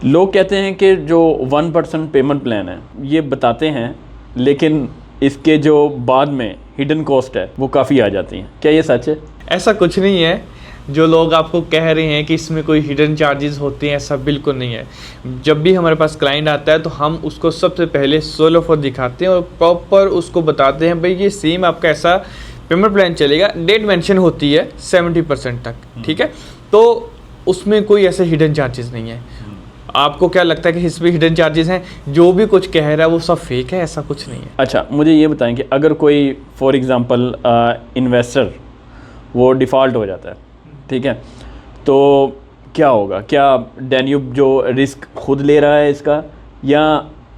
लोग कहते हैं कि जो 1% पेमेंट प्लान है ये बताते हैं, लेकिन इसके जो बाद में हिडन कॉस्ट है वो काफ़ी आ जाती हैं। क्या ये सच है? ऐसा कुछ नहीं है जो लोग आपको कह रहे हैं कि इसमें कोई हिडन चार्जेस होते हैं, ऐसा बिल्कुल नहीं है। जब भी हमारे पास क्लाइंट आता है तो हम उसको सबसे पहले सोल ऑफर दिखाते हैं और प्रॉपर उसको बताते हैं भाई ये सेम आपका ऐसा पेमेंट प्लान चलेगा। डेट मेंशन होती है 70% तक, ठीक है, तो उसमें कोई ऐसे हिडन चार्जेस नहीं है। आपको क्या लगता है कि इसमें हिडन चार्जेस हैं? जो भी कुछ कह रहा है वो सब फेक है, ऐसा कुछ नहीं है। अच्छा, मुझे ये बताएं कि अगर कोई फॉर एग्ज़ाम्पल इन्वेस्टर वो डिफ़ॉल्ट हो जाता है, ठीक है, तो क्या होगा? क्या डैन्यूब जो रिस्क खुद ले रहा है इसका, या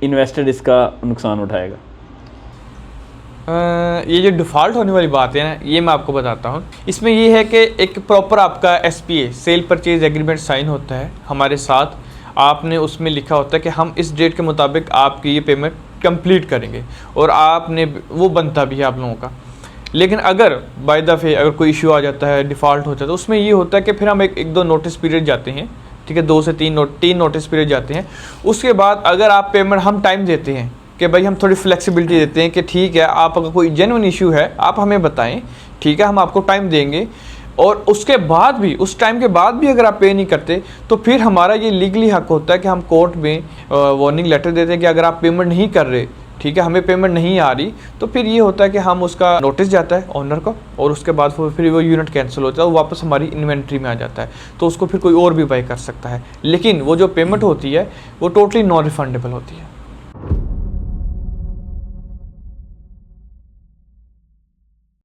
इन्वेस्टर इसका नुकसान उठाएगा? ये जो डिफ़ॉल्ट होने वाली बात है ना, ये मैं आपको बताता हूँ। इसमें ये है कि एक प्रॉपर आपका SPA sale purchase agreement sign होता है हमारे साथ। आपने उसमें लिखा होता है कि हम इस डेट के मुताबिक आपकी ये पेमेंट कंप्लीट करेंगे, और आपने वो बनता भी है आप लोगों का। लेकिन अगर बाय द वे अगर कोई इशू आ जाता है, डिफ़ॉल्ट हो जाता है, तो उसमें ये होता है कि फिर हम एक दो नोटिस पीरियड जाते हैं, ठीक है, 2 से 3 नोटिस पीरियड जाते हैं। उसके बाद अगर आप पेमेंट, हम टाइम देते हैं कि भाई हम थोड़ी फ्लेक्सिबिलिटी देते हैं कि ठीक है, आप अगर कोई जेन्युइन इशू है आप हमें बताएं, ठीक है, हम आपको टाइम देंगे। और उसके बाद भी, उस टाइम के बाद भी अगर आप पे नहीं करते तो फिर हमारा ये लीगली हक होता है कि हम कोर्ट में वार्निंग लेटर देते हैं कि अगर आप पेमेंट नहीं कर रहे, ठीक है, हमें पेमेंट नहीं आ रही, तो फिर ये होता है कि हम उसका नोटिस जाता है ऑनर को, और उसके बाद फिर वो यूनिट कैंसिल होता है, वो वापस हमारी इन्वेंट्री में आ जाता है, तो उसको फिर कोई और भी बाई कर सकता है। लेकिन वो जो पेमेंट होती है वो टोटली नॉन रिफंडेबल होती है।